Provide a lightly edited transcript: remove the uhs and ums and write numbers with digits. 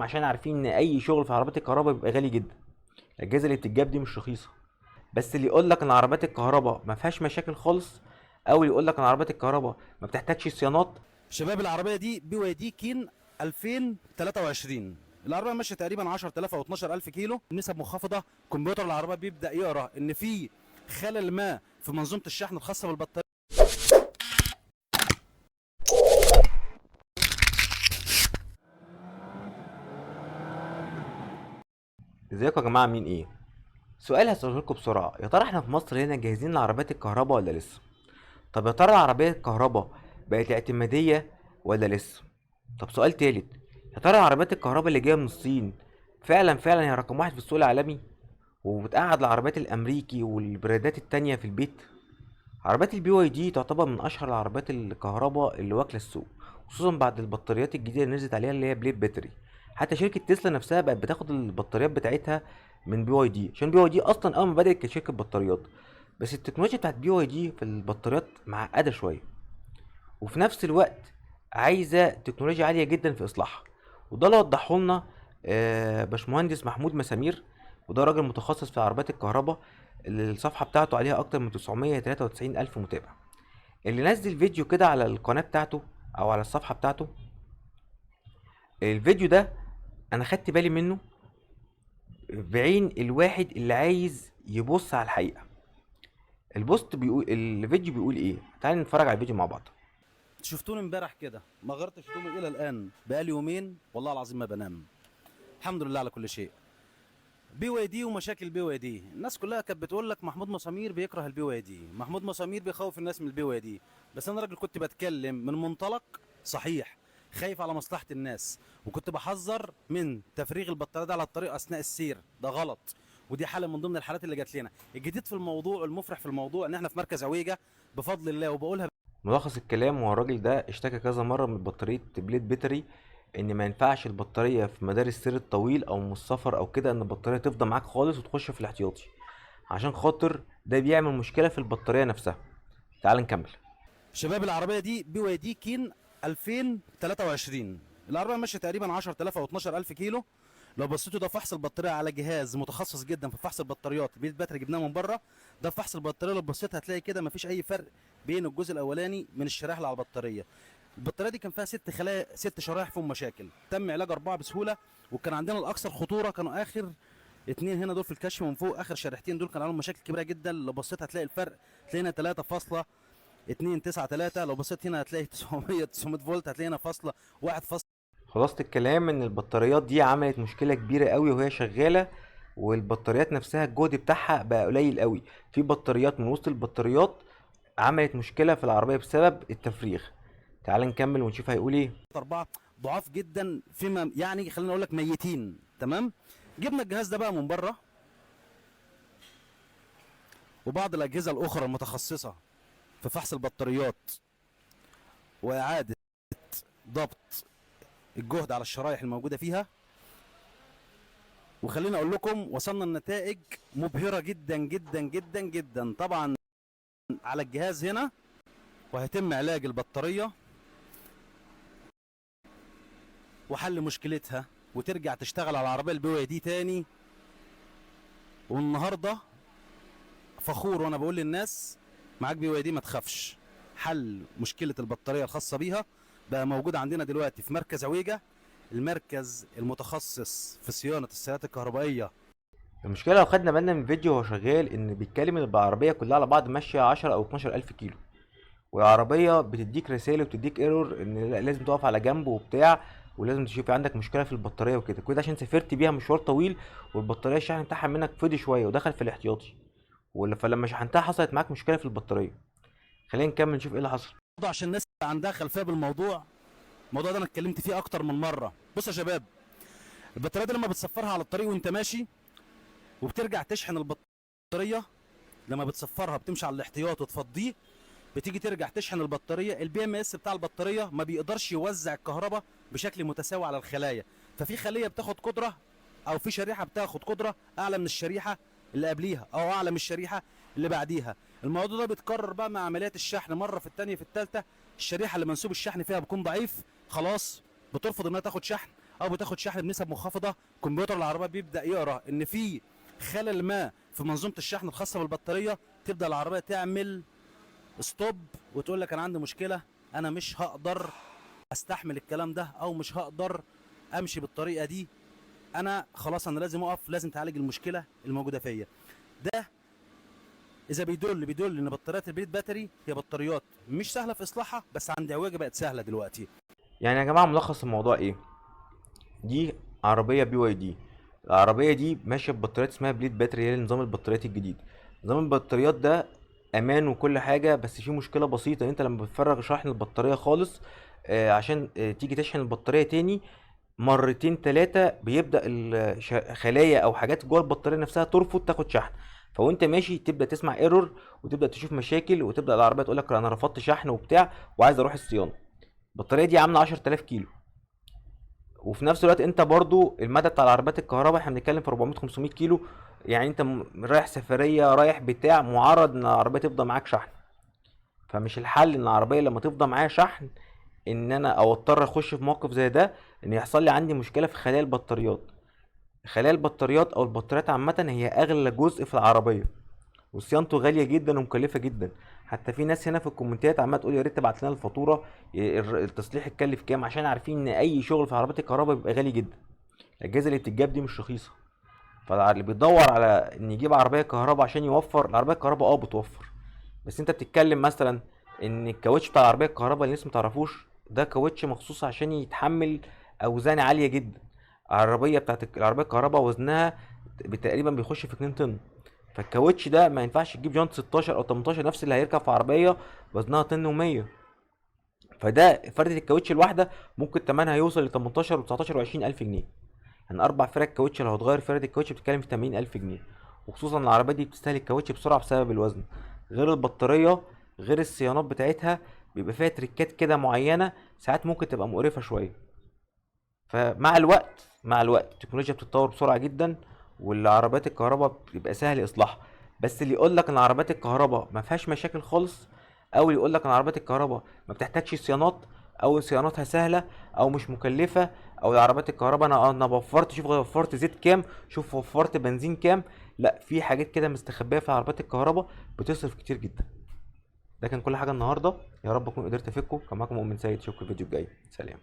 عشان عارفين ان اي شغل في عربيات الكهرباء بيبقى غالي جدا. الاجهزه اللي بتتجاب دي مش رخيصه. بس اللي يقول لك ان عربيات الكهرباء ما فيهاش مشاكل خالص، او اللي يقول لك ان عربيات الكهرباء ما بتحتاجش صيانات. شباب، العربيه دي بي واي دي كين 2023. العربيه ماشيه تقريبا 10000 او 12000 كيلو، نسب منخفضه. كمبيوتر العربيه بيبدا يقرا ان في خلل ما في منظومه الشحن الخاصه بالبطاريه. ازيكم يا جماعه؟ عاملين ايه؟ سؤال هسأله لكم بسرعه، يا ترى احنا في مصر هنا جاهزين لعربيات الكهرباء ولا لسه؟ طب يا ترى العربيات الكهرباء بقت اعتماديه ولا لسه؟ طب سؤال تالت، يا ترى العربيات الكهرباء اللي جايه من الصين فعلا هي رقم واحد في السوق العالمي وبتقعد العربيات الامريكي والبراندات التانية في البيت؟ عربيات البي واي دي تعتبر من اشهر العربيات الكهرباء اللي واكله السوق، خصوصا بعد البطاريات الجديده اللي نزلت عليها اللي هي بليد باتري. حتى شركه تسلا نفسها بقت بتاخد البطاريات بتاعتها من بي واي دي، عشان بي واي دي اصلا اول ما بدات كانت شركه بطاريات. بس التكنولوجيا بتاعت بي واي دي في البطاريات معقده شويه، وفي نفس الوقت عايزه تكنولوجيا عاليه جدا في اصلاحها. وده اللي وضحه لنا باشمهندس محمود مسامير، وده راجل متخصص في عربيات الكهرباء اللي الصفحه بتاعته عليها اكتر من 993 الف متابع، اللي نزل فيديو كده على القناه بتاعته او على الصفحه بتاعته. الفيديو ده انا خدت بالي منه بعين الواحد اللي عايز يبص على الحقيقه. الفيديو بيقول ايه؟ تعال نتفرج على الفيديو مع بعض. شفتوني امبارح كده، ما غيرتش هدومي الى الان، بقالي يومين والله العظيم ما بنام. الحمد لله على كل شيء. بي واي دي ومشاكل بي واي دي، الناس كلها كانت بتقول لك محمود مسامير بيكره البي واي دي، محمود مسامير بيخوف الناس من البي واي دي. بس انا راجل كنت بتكلم من منطلق صحيح، خايف على مصلحة الناس، وكنت بحذر من تفريغ البطارية ده على الطريق اثناء السير، ده غلط. ودي حالة من ضمن الحالات اللي جات لنا. الجديد في الموضوع والمفرح في الموضوع ان احنا في مركز عويجة بفضل الله، وبقولها ملخص الكلام، هو الراجل ده اشتكى كذا مرة من بطارية بليد باتري، ان ما ينفعش البطارية في مدار السير الطويل او من السفر او كده ان البطارية تفضى معاك خالص وتخش في الاحتياطي، عشان خاطر ده بيعمل مشكلة في البطارية نفسها. تعال نكمل. شباب، العربيه دي بي واي دي كين 2023. العربيه ماشيه تقريبا 10000 او 12000 كيلو. لو بصيتوا ده فحص البطاريه على جهاز متخصص جدا في فحص البطاريات، بيت باتري جبناه من بره. ده فحص البطاريه، لو بصيت هتلاقي كده مفيش اي فرق بين الجزء الاولاني من الشرايح اللي على البطاريه. البطاريه دي كان فيها ست خلايا، ست شرايح فيهم مشاكل، تم علاج اربعه بسهوله. وكان عندنا الاكثر خطوره كانوا اخر اتنين هنا دول في الكشف من فوق، اخر شريحتين دول كان عليهم مشاكل كبيره جدا. لو بصيت هتلاقي الفرق، تلاقينا 3.293. لو بصيت هنا هتلاقي 900 فولت، هتلاقي هنا فاصلة 1. خلاصة الكلام ان البطاريات دي عملت مشكلة كبيرة قوي وهي شغالة، والبطاريات نفسها الجهد بتاعها بقى قليل قوي. في بطاريات من وسط البطاريات عملت مشكلة في العربية بسبب التفريغ. تعال نكمل ونشوف هيقول ايه. 4 ضعاف جدا، فيما يعني خلينا اقول لك ميتين. تمام. جبنا الجهاز ده بقى من بره، وبعض الاجهزه الاخرى المتخصصه في فحص البطاريات واعاده ضبط الجهد على الشرايح الموجوده فيها. وخليني اقول لكم وصلنا لنتائج مبهره جدا جدا جدا جدا طبعا على الجهاز هنا. وهيتم علاج البطاريه وحل مشكلتها، وترجع تشتغل على العربيه البي واي دي تاني. والنهارده فخور وانا بقول للناس معاك بي واي دي ما تخافش. حل مشكله البطاريه الخاصه بيها بقى موجود عندنا دلوقتي في مركز عويجه، المركز المتخصص في صيانه السيارات الكهربائيه. المشكلة لو خدنا بالنا من الفيديو وهو شغال ان بيتكلم ان العربية كلها على بعض ماشية 10 او 12 الف كيلو، والعربية بتديك رسالة وبتديك ايرور ان لازم تقف على جنب وبتاع، ولازم تشوف عندك مشكلة في البطارية وكده كده عشان سافرت بيها مشوار طويل والبطارية الشحن بتاعها منك فضي شوية ودخل في الاحتياطي، فلما شحنتها حصلت معاك مشكلة في البطارية. خلينا نكمل نشوف ايه اللي حصل. برضه عشان الناس اللي عندها خلفيه بالموضوع، الموضوع ده انا اتكلمت فيه اكتر من مره. بص يا شباب، البطاريه دي لما بتصفرها على الطريق وانت ماشي وبترجع تشحن البطاريه، لما بتصفرها بتمشي على الاحتياط وتفضيه، بتيجي ترجع تشحن البطاريه، البي ام اس بتاع البطاريه ما بيقدرش يوزع الكهرباء بشكل متساوي على الخلايا. ففي خليه بتاخد قدره، او في شريحه بتاخد قدره اعلى من الشريحه اللي قبليها، او اعلى من الشريحه اللي بعديها. الموضوع ده بيتكرر بقى مع عمليات الشحن، مره في الثانيه في الثالثه الشريحه اللي منسوب الشحن فيها بيكون ضعيف، خلاص بترفض انها تاخد شحن، او بتاخد شحن بنسب منخفضه، كمبيوتر العربيه بيبدا يقرا ان في خلل ما في منظومه الشحن الخاصه بالبطاريه، تبدا العربيه تعمل ستوب وتقول لك انا عندي مشكله، انا مش هقدر استحمل الكلام ده، او مش هقدر امشي بالطريقه دي، انا خلاص انا لازم اقف، لازم تعالج المشكله الموجوده فيا. ده اذا بيدل ان بطاريات البيت باتري هي بطاريات مش سهله في اصلاحها، بس عند عواجه بقت سهله دلوقتي. يعني يا جماعة ملخص الموضوع ايه؟ دي عربية بي واي دي. العربية دي ماشية ببطاريات اسمها بليد باتري، هي نظام البطاريات الجديد. نظام البطاريات ده امان وكل حاجة، بس في مشكلة بسيطة، ان انت لما بتفرغ شحن البطارية خالص عشان تيجي تشحن البطارية تاني مرتين تلاتة، بيبدأ خلايا او حاجات جوه البطارية نفسها ترفض تاخد شحن. فوانت ماشي تبدأ تسمع ايرور، وتبدأ تشوف مشاكل، وتبدأ العربية تقولك انا رفضت شحن وبتاع وعايز اروح الصيانة. البطارية دي عاملة 10000 كيلو، وفي نفس الوقت انت برضو المدى بتاع العربيات الكهرباء احنا بنتكلم في 400 500 كيلو. يعني انت رايح سفرية رايح بتاع معرض ان العربية تفضى معاك شحن. فمش الحل ان العربية لما تفضى معايا شحن ان انا او اضطر اخش في موقف زي ده، ان يحصل لي عندي مشكلة في خلايا البطاريات. خلايا البطاريات او البطاريات عامة هي اغلى جزء في العربية، وصيانته غاليه جدا ومكلفه جدا. حتى في ناس هنا في الكومنتات عماله تقول يا ريت تبعت لنا الفاتوره، التصليح اتكلف كام، عشان عارفين ان اي شغل في عربيات الكهرباء بيبقى غالي جدا. الاجهزه اللي بتتجاب دي مش رخيصه. فاللي بيدور على ان يجيب عربيه كهرباء عشان يوفر، العربيه الكهرباء بتوفر، بس انت بتتكلم مثلا ان الكاوتش بتاع العربيه الكهرباء اللي الناس متعرفوش ده كاوتش مخصوص عشان يتحمل اوزان عاليه جدا. العربيه بتاعت العربيه الكهرباء وزنها تقريبا بيخش في 2 طن. فالكاوتش ده ما ينفعش تجيب جونت 16 او 18 نفس اللي هيركب في عربيه وزنها طن و100. فده فردة الكاوتش الواحده ممكن تمنها يوصل ل 18 و19 و20 الف جنيه. يعني اربع فرد كاوتش لو هتغير فرد الكاوتش بتتكلم في 80 الف جنيه. وخصوصا العربيه دي بتستهلك كاوتش بسرعه بسبب الوزن، غير البطاريه، غير الصيانات بتاعتها بيبقى فيها تريكات كده معينه ساعات ممكن تبقى مقرفه شويه. فمع الوقت التكنولوجيا بتتطور بسرعه جدا، والعربيات الكهرباء بيبقى سهل اصلاحها. بس اللي يقول لك ان العربيات الكهرباء ما فيهاش مشاكل خالص، او اللي يقول لك ان عربيات الكهرباء ما بتحتاجش صيانات، او صيانتها سهله او مش مكلفه، او العربيات الكهرباء انا وفرت، شوف وفرت زيت كام، شوف وفرت بنزين كام. لا، في حاجات كده مستخبيه في عربيات الكهرباء بتصرف كتير جدا. ده كان كل حاجه النهارده، يا رب اكون قدرت افيدكم. كان معاكم مؤمن سيد، اشوفكم الفيديو الجاي، سلام.